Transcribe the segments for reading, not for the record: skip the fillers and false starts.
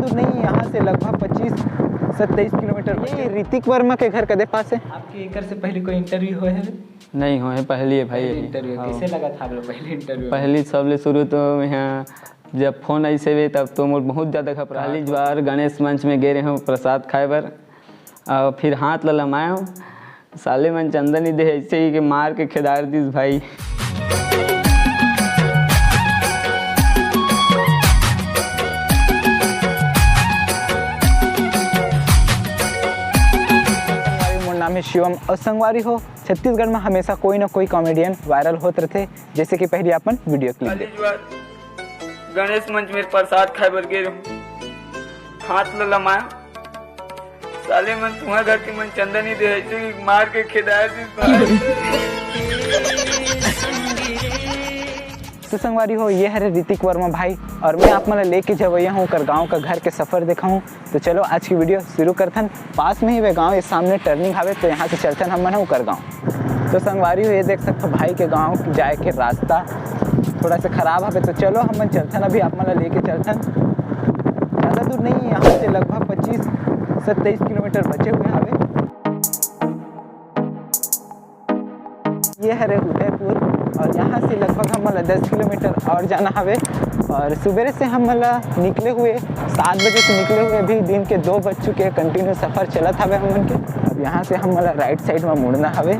दूर नहीं, यहाँ से लगभग 25-27 किलोमीटर। ये ऋतिक वर्मा के घर कदे पास है? आपके घर से पहले कोई इंटरव्यू हुए है? नहीं हुए, पहली है भाई। इंटरव्यू कैसे लगा था आप लोग पहले इंटरव्यू? पहली सबले शुरू तो यहाँ जब फोन ऐसे हुए तब तो मोर बहुत ज़्यादा घबरा। पहली बार गणेश मंच में गए रहे हूँ प्रसाद खाए बर, और फिर हाथ ललमाए हूँ, साले मन चंदन ही दे ऐसे ही कि मार के खेदार दीस भाई। नाम है शिवम और संगवारी हो। छत्तीसगढ़ में हमेशा कोई ना कोई कॉमेडियन वायरल होते रहते, जैसे कि पहले अपन वीडियो क्लिप गणेश मंच में प्रसाद खाए बर गए हाथ ललमाया, साले मन तुम्हारे घर के मन चंदन ही दे मार के खेदार तो संगवारी हो, ये है ऋतिक वर्मा भाई, और मैं आप मन लेके जब हूँ कर गाँव का घर के सफ़र देखा हूँ। तो चलो आज की वीडियो शुरू करथन। पास में ही वे गाँव, इस सामने टर्निंग हावे, तो यहाँ से चलथन हम मन हूँ कर गाँव। तो संगवारी हो, ये देख सकते हो भाई के गाँव जाए के रास्ता थोड़ा सा खराब है, तो चलो हम मन चलथन, अभी आप मन लेके चलथन। ज़्यादा दूर नहीं, यहाँ से लगभग 25-27 किलोमीटर बचे हुए हावे। ये है उदयपुर, और यहाँ से लगभग हम 10 किलोमीटर और जाना हवे। और सुबह से हम निकले हुए 7 बजे से निकले हुए, अभी दिन के 2 बज चुके हैं, कंटिन्यू सफ़र चलत हवे हमन के। अब यहाँ से हम राइट साइड में मुड़ना हवे।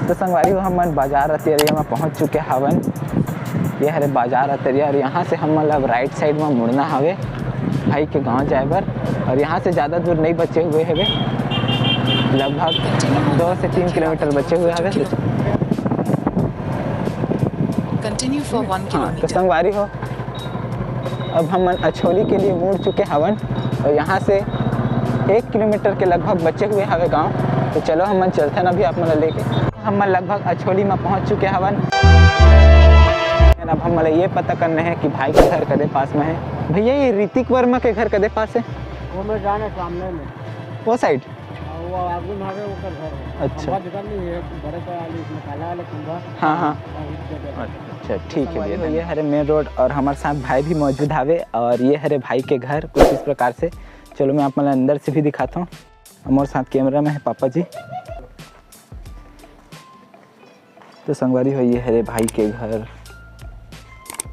तो संगवारी हम बाजार अतरिया में पहुँच चुके हवन। ये हरे बाजार अतरिया, और यहाँ से हम अब राइट साइड में मुड़ना हवे भाई के गांव जाए बर। और यहाँ से ज़्यादा दूर नहीं बचे हुए हैं, लगभग 2 से 3 किलोमीटर बचे हुए हैं। तो संगवारी हो, अब हम अछोली के लिए मुड़ चुके हवन, और यहाँ से 1 किलोमीटर के लगभग बचे हुए हवे गांव। तो चलो हम चलते ना, अभी आप मन लेके हम लगभग अछोली में पहुँच चुके हवन। अब हम ये पता करना है कि भाई के घर कदे पास में है। भैया ये ऋतिक वर्मा के घर कदे पास है? वो में जाने सामने में, वो साइड, वो आगे में आगे वो कर घर है। अच्छा, दुकान नहीं है, बड़े का इसमें काला वाला खंभा। हाँ हाँ, अच्छा ठीक है भैया। ये हरे मेन रोड, और हमारे साथ भाई भी मौजूद हावे, और ये हरे भाई के घर कुछ इस प्रकार से। चलो मैं आप मतलब अंदर से भी दिखाता हूँ। हमारे साथ कैमरा में है पापा जी। तो संगवारी हो, ये हरे भाई के घर,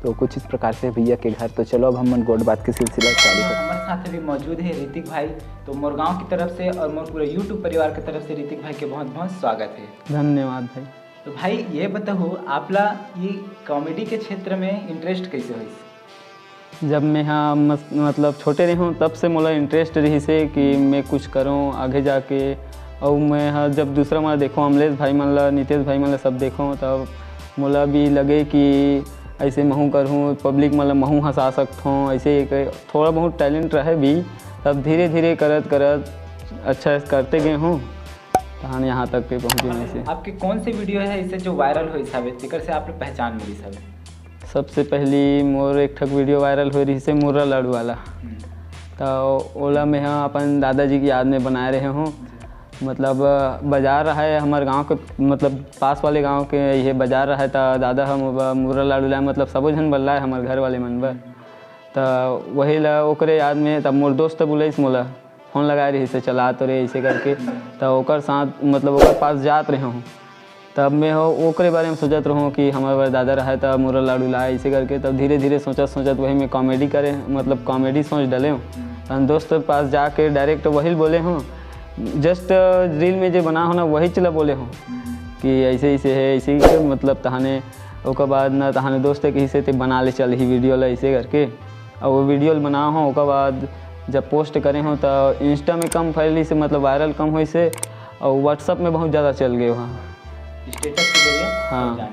तो कुछ इस प्रकार से भैया के घर। तो चलो अब हम गोड बात की सिलसिला चालू करते हैं। हमारे साथ भी मौजूद है ऋतिक भाई। तो मोर गाँव की तरफ से और मोर पूरे यूट्यूब परिवार की तरफ से ऋतिक भाई के बहुत बहुत स्वागत है। धन्यवाद भाई। तो भाई ये बताओ, आपला ये कॉमेडी के क्षेत्र में इंटरेस्ट कैसे हुई? जब मैं यहाँ मतलब छोटे रही हूँ तब से मोला इंटरेस्ट रही से कि मैं कुछ करूँ आगे जाके। और मैं हाँ जब दूसरा मैं देखो अमलेश भाई मन ला, नितेश भाई मन ला सब देखो, तब मोला भी लगे कि ऐसे महूँ करूँ, पब्लिक मतलब महूँ हंसा सकता हूँ, ऐसे थोड़ा बहुत टैलेंट रहे भी। तब धीरे धीरे करत अच्छा करते गए हूँ, तहाँ यहाँ तक के पहुँचे। में से आपके कौन से वीडियो है इससे जो वायरल हुई साबित तिकर से आप पहचान मिली सब? सबसे पहली मोर एक ठक वीडियो वायरल हो रही से मुर्रा लाडू वाला। तो ओला में हम अपन दादाजी की याद में बनाए रहे हूँ। मतलब बाजार रहा है हमारे गांव के, मतलब पास वाले गांव के ये बाजार रहा है। तो दादा हम मुर्रा लाडू लाए, मतलब सबो झन बल्ला है हमारे घर वाले मन बर। तो वही ला ओकरे याद में तब मोर दोस्त बोले मोला फ़ोन लगाए रही से चला तो रे ऐसे करके। तो ओकर साथ मतलब ओकर पास जात रहे हूँ, तब मैं हो ओकरे बारे में सोचत रहूँ कि हमारे दादा रहा है तब मुर्रा लाडू लाए ऐसे करके। तब धीरे धीरे सोचत वही में कॉमेडी करे, मतलब कॉमेडी सोच डले हूँ। दोस्त के पास जाके डायरेक्ट वही बोले हूँ, जस्ट रील में जो बना हो ना वही चला बोले हूँ कि ऐसे ऐसे है ऐसे ही, मतलब तहाने ओकर बाद ना तहाने दोस्त के हिस्से ते बना ले चल ही वीडियो ला ऐसे करके। और वो वीडियो बना हो ओकर बाद जब पोस्ट करे हो तो इंस्टा में कम फैली से, मतलब वायरल कम हुई से, और व्हाट्सअप में बहुत ज़्यादा चल गए वहाँ स्टेटस के जरिए। हाँ।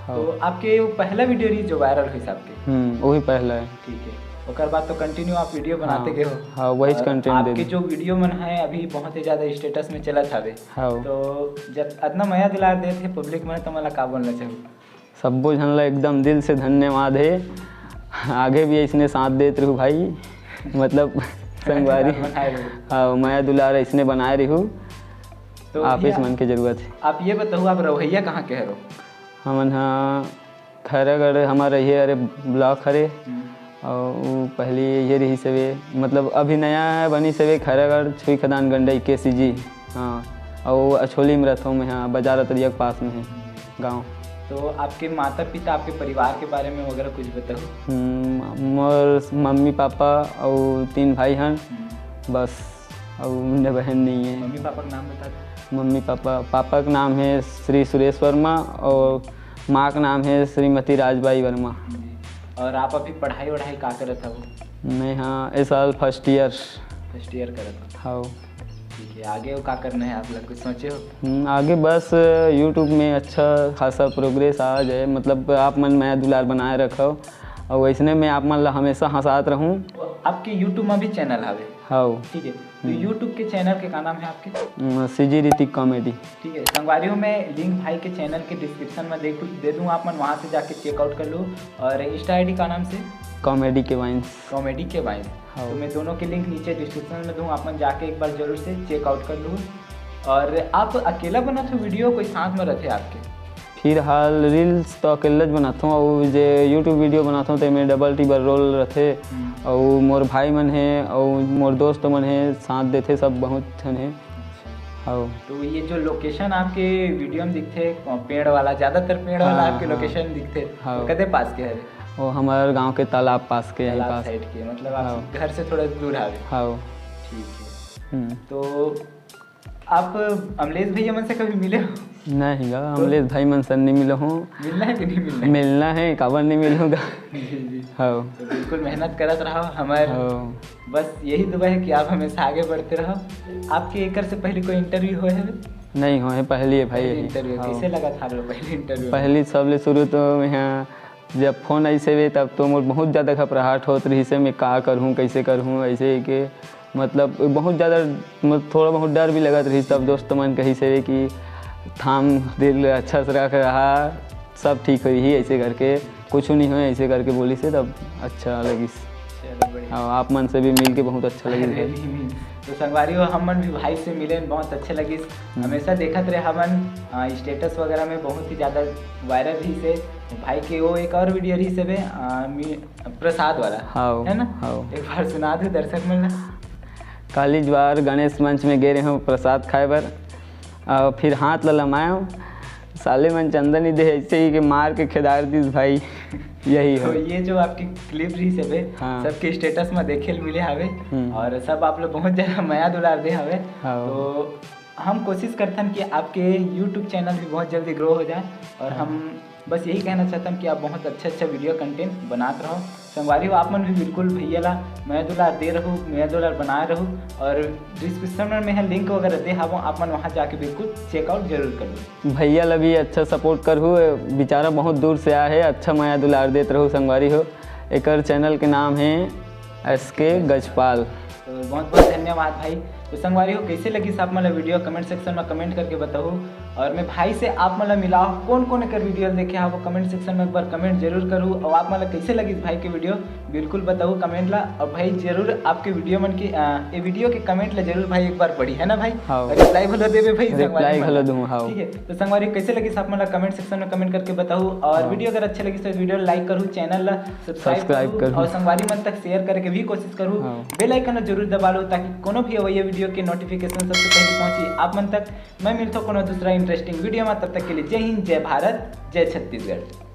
तो आपके वो पहला वीडियो रही जो वायरल हुई आपके? वही पहला है। ठीक है, ओकर बाद तो कंटिन्यू आप वीडियो बनाते गए हो। हाँ वही कंटेंट दे। आपके जो वीडियो मन है अभी बहुत ही ज़्यादा स्टेटस में चलत हवे। हाँ। तो जब इतना माया दुलार दे थे पब्लिक में, तो मला का बोलना चाहिए? सबो झन ला एकदम दिल से धन्यवाद है। आगे भी इसने साथ देते रहूँ भाई, मतलब संगवारी। हाँ माया दुलार इसने बनाए रहूँ। तो ऑफिस भैया, मन के जरूरत है। आप ये बताओ आप रवैया कहाँ के हरो? हमन हाँ खैरागढ़ हमारा ये अरे ब्लॉक हरे और उ पहले ये रही सवे मतलब अभी नया बनी सवे खैरागढ़ छुई खदान गंडई KCG हाँ और अछोली में रहता हूँ मैं हाँ बाजार अतरिया के पास में है गाँव। तो आपके माता पिता आपके परिवार के बारे में वगैरह कुछ बताओ। मोर मम्मी पापा और 3 भाई हैं बस और उन्हें बहन नहीं है। मम्मी पापा का नाम बता दो। मम्मी पापा का नाम है श्री सुरेश वर्मा और माँ का नाम है श्रीमती राजबाई वर्मा। और आप अभी पढ़ाई वढ़ाई का करत हो? मैं हाँ इस साल फर्स्ट ईयर करत हो। हाँ। ठीक है, आगे वो का करना है आप लोग कुछ सोचे हो? आगे बस यूट्यूब में अच्छा खासा प्रोग्रेस आ जाए मतलब आप मन मैं दुलार बनाए रखो और वैसने में आप मन ला हमेशा हंसात रहूँ। आपके यूट्यूब में भी चैनल हवे? हाँ। ठीक है, तो यूट्यूब के चैनल के का नाम है आपके? CG Hrithik comedy. ठीक है, संगवारियों में लिंक भाई के चैनल के डिस्क्रिप्शन में दे दूँ, आप मन वहाँ से जाके चेकआउट कर लो। और इंस्टा ID का नाम से कॉमेडी के वाइन्स। हाँ। तो मैं दोनों के लिंक नीचे डिस्क्रिप्शन में दूँ, आप मन जाके एक बार जरूर से चेकआउट कर लो। और आप अकेला बना था वीडियो कोई साथ में रहते आपके? फिर हाल रील्स तो अकेले बनाता हूँ और जो यूट्यूब वीडियो बनाता हूँ तो मैं डबल टिबल रोल रहते और मोर भाई मन है और मोर दोस्त मन है साथ देते सब बहुत ठन है। हाँ। तो ये जो लोकेशन आपके वीडियो में दिखते पेड़ वाला, ज़्यादातर पेड़ वाला आपके लोकेशन दिखते, हाँ। कदे पास के है? वो हमारे गांव के तालाब पास के यहीं पास साइड के, मतलब आप घर से थोड़ा दूर आ गए। हाँ। ठीक है। तो आप अमलेश भैया मन से कभी मिले हो? नहीं गा अमलेश भाई मन से नहीं मिला हूँ। मिलना है कि नहीं मिलना? मिलना है, काबर नहीं मिलूँगा। हाँ। तो बिल्कुल मेहनत करत रहो, हमारे बस यही दुआ है कि आप हमेशा आगे बढ़ते रहो। आपके एक से पहले कोई इंटरव्यू हुए है? नहीं हो है पहली है भाई। इंटरव्यू कैसे लगा था पहले इंटरव्यू? पहली सबले शुरू तो यहाँ जब फ़ोन ऐसे हुए तब तो मोर बहुत ज़्यादा घबराहट होत रही से मैं का करूँ कैसे करूँ ऐसे कि मतलब बहुत ज़्यादा थोड़ा बहुत डर भी लगत रही। तब दोस्त मन कही से कि थाम दिल अच्छा से रख रहा सब ठीक हुई ही ऐसे करके कुछ नहीं हुआ ऐसे करके बोली से तब अच्छा लगी। हाँ आप मन से भी मिल के बहुत अच्छा लगी। तो संगवारी हो हम मन भी भाई से मिले बहुत अच्छे लगी। हमेशा देखत रहे हमन स्टेटस वगैरह में बहुत ही ज़्यादा वायरल रही से भाई के वो एक और वीडियो रही से प्रसाद वाला। हाँ है ना? हाँ। एक बार सुना दो दर्शक मिलना। काली ज्वार गणेश मंच में गे रहे हूँ प्रसाद खाए बर और फिर हाथ ललमाया साले मन चंदन ही दे ऐसे ही कि मार के खेदार दीस भाई यही तो है। ये जो आपकी क्लिप रही से हाँ। सबके स्टेटस में देखे मिले हवे और सब आप लोग बहुत ज़्यादा माया दुलार दे हवे। हाँ। तो हम कोशिश करते हैं कि आपके YouTube चैनल भी बहुत जल्दी ग्रो हो जाए और हम बस यही कहना चाहता हूँ कि आप बहुत अच्छा वीडियो कंटेंट बनाते रहो। संगवारी हो आप मन भी बिल्कुल भैया ला मैं दुलार दे रहूँ, मैं दुलार बनाए रहूँ और डिस्क्रिप्शन में लिंक वगैरह दे हूँ, आप मन वहाँ जाके बिल्कुल चेकआउट जरूर कर लो। भैया ला भी अच्छा सपोर्ट करूँ, बेचारा बहुत दूर से आया है, अच्छा माया दुलार देते रहूँ। संगवारी हो एक चैनल के नाम है SK गजपाल। तो बहुत बहुत धन्यवाद भाई। तो संगवारी हो कैसे लगी आप मतलब वीडियो कमेंट सेक्शन में कमेंट करके बताओ और मैं भाई से आप मतलब मिलाओ कौन कौन कर वीडियो देखे आप वो कमेंट सेक्शन में एक बार कमेंट जरूर करूँ और आप मतलब कैसे लगी भाई के वीडियो बिल्कुल बताओ कमेंट ला। और भाई जरूर आपके वीडियो मन की ये वीडियो के कमेंट ला जरूर भाई एक बार पढ़ी है ना भाई? रिप्लाई भलो देवे भाई। रिप्लाई भलो दूँ। हाँ ठीक है। तो संगवारी कैसे लगी आप मतलब कमेंट सेक्शन में कमेंट करके बताओ और वीडियो अगर अच्छे लगी तो वीडियो लाइक करूँ, चैनल ला सब्सक्राइब करूँ और संगवारी मन तक शेयर करके भी कोशिश करूँ। बेल आइकन जरूर दबा लो ताकि कोनो भी ये वीडियो के नोटिफिकेशन सबसे पहले पहुंची आप मन तक। मैं मिलता हूं कोनो दूसरा इंटरेस्टिंग वीडियो में, तब तक के लिए जय हिंद, जय भारत, जय छत्तीसगढ़।